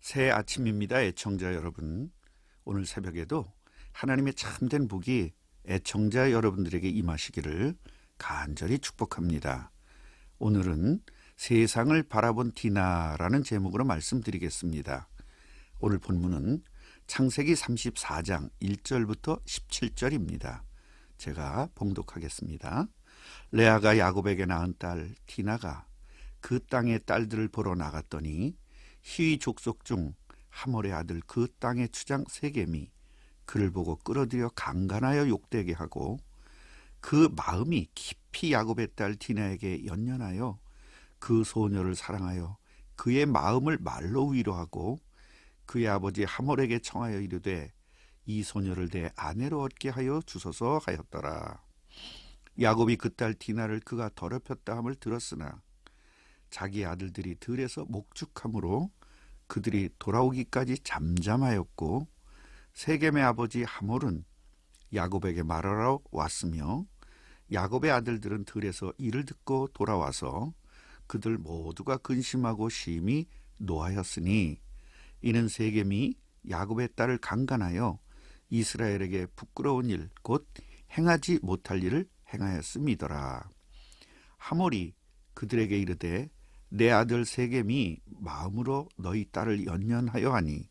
새 아침입니다, 애청자 여러분. 오늘 새벽에도 하나님의 참된 복이 애청자 여러분들에게 임하시기를 간절히 축복합니다. 오늘은 세상을 바라본 디나라는 제목으로 말씀드리겠습니다. 오늘 본문은 창세기 34장 1절부터 17절입니다. 제가 봉독하겠습니다. 레아가 야곱에게 낳은 딸 디나가 그 땅의 딸들을 보러 나갔더니 히위 족속 중 하몰의 아들 그 땅의 추장 세겜이 그를 보고 끌어들여 강간하여 욕되게 하고 그 마음이 깊이 야곱의 딸 디나에게 연연하여 그 소녀를 사랑하여 그의 마음을 말로 위로하고 그의 아버지 하몰에게 청하여 이르되 이 소녀를 내 아내로 얻게 하여 주소서 하였더라. 야곱이 그 딸 디나를 그가 더럽혔다 함을 들었으나 자기 아들들이 들에서 목축함으로 그들이 돌아오기까지 잠잠하였고 세겜의 아버지 하몰은 야곱에게 말하러 왔으며 야곱의 아들들은 들에서 이를 듣고 돌아와서 그들 모두가 근심하고 심히 노하였으니 이는 세겜이 야곱의 딸을 강간하여 이스라엘에게 부끄러운 일 곧 행하지 못할 일을 행하였음이더라. 하몰이 그들에게 이르되 내 아들 세겜이 마음으로 너희 딸을 연연하여 하니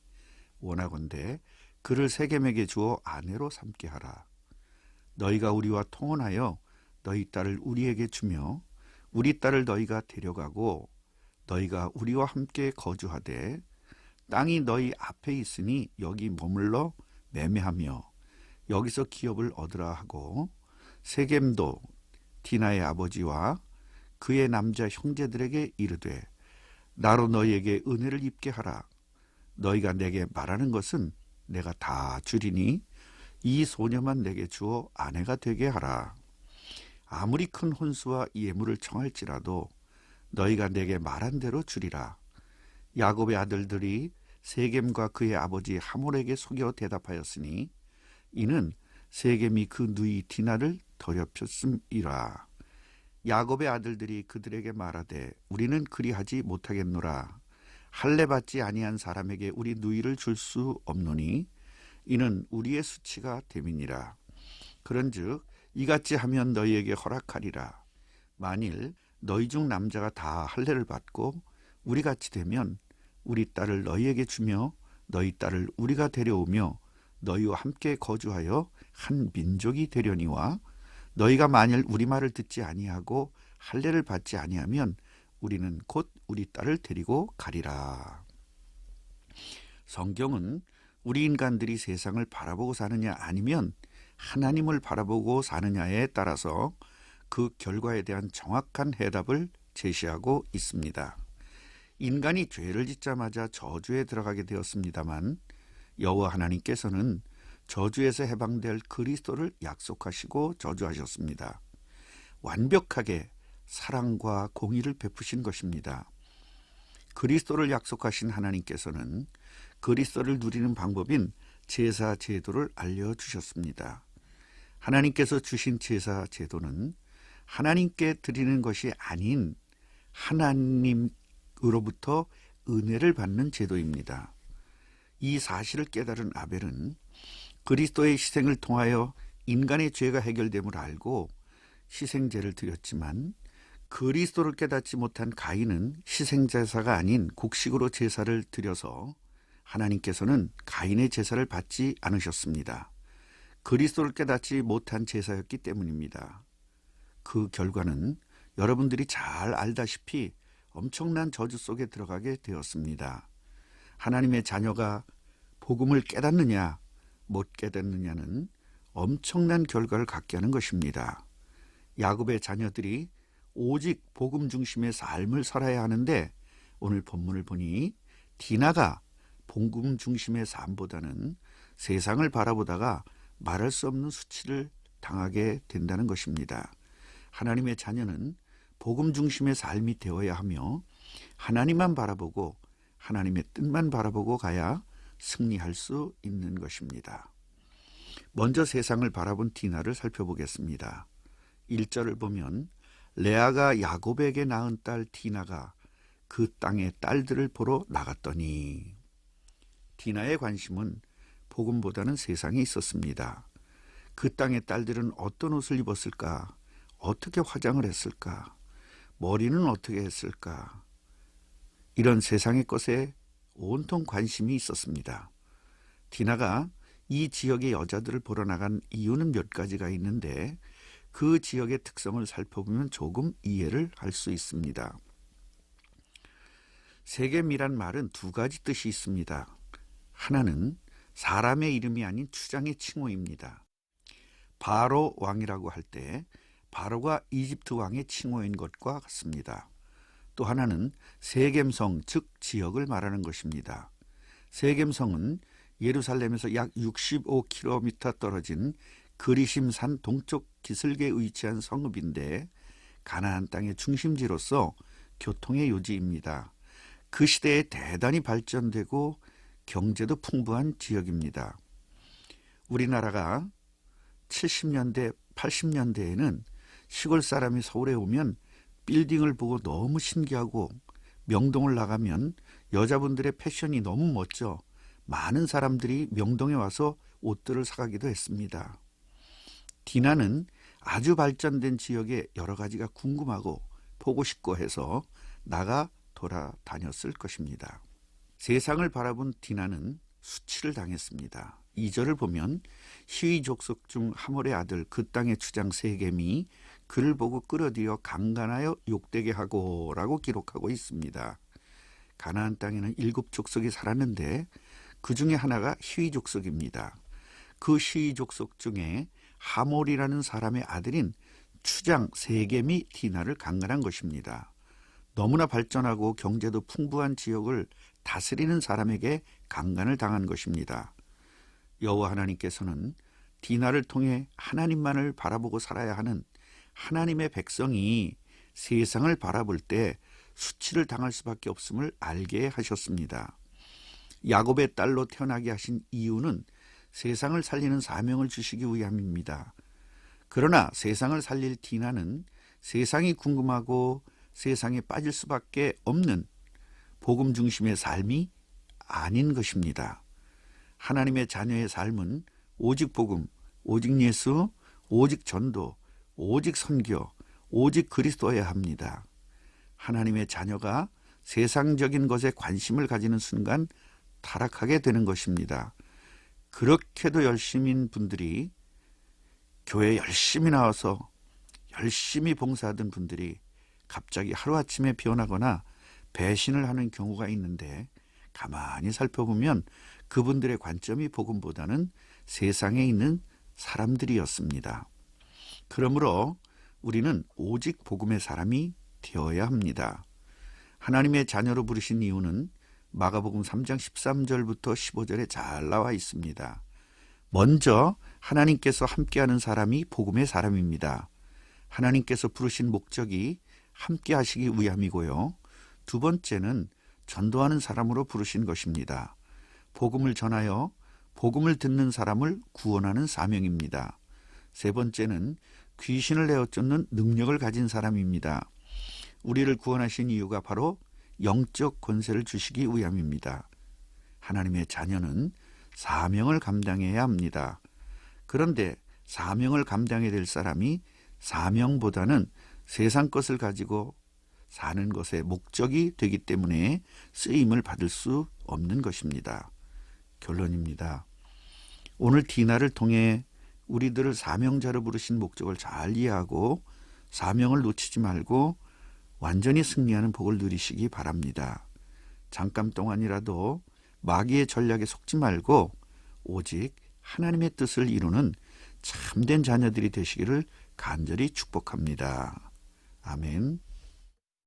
원하건대 그를 세겜에게 주어 아내로 삼게 하라. 너희가 우리와 통혼하여 너희 딸을 우리에게 주며 우리 딸을 너희가 데려가고 너희가 우리와 함께 거주하되 땅이 너희 앞에 있으니 여기 머물러 매매하며 여기서 기업을 얻으라 하고 세겜도 디나의 아버지와 그의 남자 형제들에게 이르되 나로 너희에게 은혜를 입게 하라. 너희가 내게 말하는 것은 내가 다 주리니 이 소녀만 내게 주어 아내가 되게 하라. 아무리 큰 혼수와 예물을 청할지라도 너희가 내게 말한 대로 주리라. 야곱의 아들들이 세겜과 그의 아버지 하몰에게 속여 대답하였으니 이는 세겜이 그 누이 디나를 더럽혔음이라. 야곱의 아들들이 그들에게 말하되 우리는 그리하지 못하겠노라. 할례 받지 아니한 사람에게 우리 누이를 줄 수 없노니 이는 우리의 수치가 됨이니라. 그런즉 이같이 하면 너희에게 허락하리라. 만일 너희 중 남자가 다 할례를 받고 우리같이 되면 우리 딸을 너희에게 주며 너희 딸을 우리가 데려오며 너희와 함께 거주하여 한 민족이 되려니와 너희가 만일 우리 말을 듣지 아니하고 할례를 받지 아니하면 우리는 곧 우리 딸을 데리고 가리라. 성경은 우리 인간들이 세상을 바라보고 사느냐 아니면 하나님을 바라보고 사느냐에 따라서 그 결과에 대한 정확한 해답을 제시하고 있습니다. 인간이 죄를 짓자마자 저주에 들어가게 되었습니다만 여호와 하나님께서는 저주에서 해방될 그리스도를 약속하시고 저주하셨습니다. 완벽하게 사랑과 공의를 베푸신 것입니다. 그리스도를 약속하신 하나님께서는 그리스도를 누리는 방법인 제사 제도를 알려주셨습니다. 하나님께서 주신 제사 제도는 하나님께 드리는 것이 아닌 하나님으로부터 은혜를 받는 제도입니다. 이 사실을 깨달은 아벨은 그리스도의 희생을 통하여 인간의 죄가 해결됨을 알고 희생제를 드렸지만 그리스도를 깨닫지 못한 가인은 희생제사가 아닌 곡식으로 제사를 드려서 하나님께서는 가인의 제사를 받지 않으셨습니다. 그리스도를 깨닫지 못한 제사였기 때문입니다. 그 결과는 여러분들이 잘 알다시피 엄청난 저주 속에 들어가게 되었습니다. 하나님의 자녀가 복음을 깨닫느냐 못 깨닫느냐는 엄청난 결과를 갖게 하는 것입니다. 야곱의 자녀들이 오직 복음 중심의 삶을 살아야 하는데 오늘 본문을 보니 디나가 복음 중심의 삶보다는 세상을 바라보다가 말할 수 없는 수치를 당하게 된다는 것입니다. 하나님의 자녀는 복음 중심의 삶이 되어야 하며 하나님만 바라보고 하나님의 뜻만 바라보고 가야 승리할 수 있는 것입니다. 먼저 세상을 바라본 디나를 살펴보겠습니다. 1절을 보면 레아가 야곱에게 낳은 딸 디나가 그 땅의 딸들을 보러 나갔더니 디나의 관심은 복음보다는 세상에 있었습니다. 그 땅의 딸들은 어떤 옷을 입었을까? 어떻게 화장을 했을까? 머리는 어떻게 했을까? 이런 세상의 것에 온통 관심이 있었습니다. 디나가 이 지역의 여자들을 보러 나간 이유는 몇 가지가 있는데 그 지역의 특성을 살펴보면 조금 이해를 할 수 있습니다. 세겜이란 말은 두 가지 뜻이 있습니다. 하나는 사람의 이름이 아닌 추장의 칭호입니다. 바로 왕이라고 할 때 바로가 이집트 왕의 칭호인 것과 같습니다. 또 하나는 세겜성, 즉 지역을 말하는 것입니다. 세겜성은 예루살렘에서 약 65km 떨어진 그리심산 동쪽 기슭에 위치한 성읍인데 가나안 땅의 중심지로서 교통의 요지입니다. 그 시대에 대단히 발전되고 경제도 풍부한 지역입니다. 우리나라가 70년대, 80년대에는 시골 사람이 서울에 오면 빌딩을 보고 너무 신기하고 명동을 나가면 여자분들의 패션이 너무 멋져 많은 사람들이 명동에 와서 옷들을 사가기도 했습니다. 디나는 아주 발전된 지역에 여러 가지가 궁금하고 보고 싶고 해서 나가 돌아다녔을 것입니다. 세상을 바라본 디나는 수치를 당했습니다. 2절을 보면 히위 족속 중 하몰의 아들 그 땅의 주장 세겜이 그를 보고 끌어들여 강간하여 욕되게 하고 라고 기록하고 있습니다. 가나안 땅에는 7족속이 살았는데 그 중에 하나가 히위 족속입니다. 그 히위 족속 중에 하몰이라는 사람의 아들인 추장 세겜이 디나를 강간한 것입니다. 너무나 발전하고 경제도 풍부한 지역을 다스리는 사람에게 강간을 당한 것입니다. 여호와 하나님께서는 디나를 통해 하나님만을 바라보고 살아야 하는 하나님의 백성이 세상을 바라볼 때 수치를 당할 수밖에 없음을 알게 하셨습니다. 야곱의 딸로 태어나게 하신 이유는 세상을 살리는 사명을 주시기 위함입니다. 그러나 세상을 살릴 디나는 세상이 궁금하고 세상에 빠질 수밖에 없는 복음 중심의 삶이 아닌 것입니다. 하나님의 자녀의 삶은 오직 복음, 오직 예수, 오직 전도, 오직 선교, 오직 그리스도여야 합니다. 하나님의 자녀가 세상적인 것에 관심을 가지는 순간 타락하게 되는 것입니다. 그렇게도 열심인 분들이 교회 열심히 나와서 열심히 봉사하던 분들이 갑자기 하루아침에 변하거나 배신을 하는 경우가 있는데 가만히 살펴보면 그분들의 관점이 복음보다는 세상에 있는 사람들이었습니다. 그러므로 우리는 오직 복음의 사람이 되어야 합니다. 하나님의 자녀로 부르신 이유는 마가복음 3장 13절부터 15절에 잘 나와 있습니다. 먼저 하나님께서 함께하는 사람이 복음의 사람입니다. 하나님께서 부르신 목적이 함께 하시기 위함이고요. 두 번째는 전도하는 사람으로 부르신 것입니다. 복음을 전하여 복음을 듣는 사람을 구원하는 사명입니다. 세 번째는 귀신을 내어 쫓는 능력을 가진 사람입니다. 우리를 구원하신 이유가 바로 영적 권세를 주시기 위함입니다. 하나님의 자녀는 사명을 감당해야 합니다. 그런데 사명을 감당해야 될 사람이 사명보다는 세상 것을 가지고 사는 것의 목적이 되기 때문에 쓰임을 받을 수 없는 것입니다. 결론입니다. 오늘 디나를 통해 우리들을 사명자로 부르신 목적을 잘 이해하고 사명을 놓치지 말고 완전히 승리하는 복을 누리시기 바랍니다. 잠깐 동안이라도 마귀의 전략에 속지 말고 오직 하나님의 뜻을 이루는 참된 자녀들이 되시기를 간절히 축복합니다. 아멘.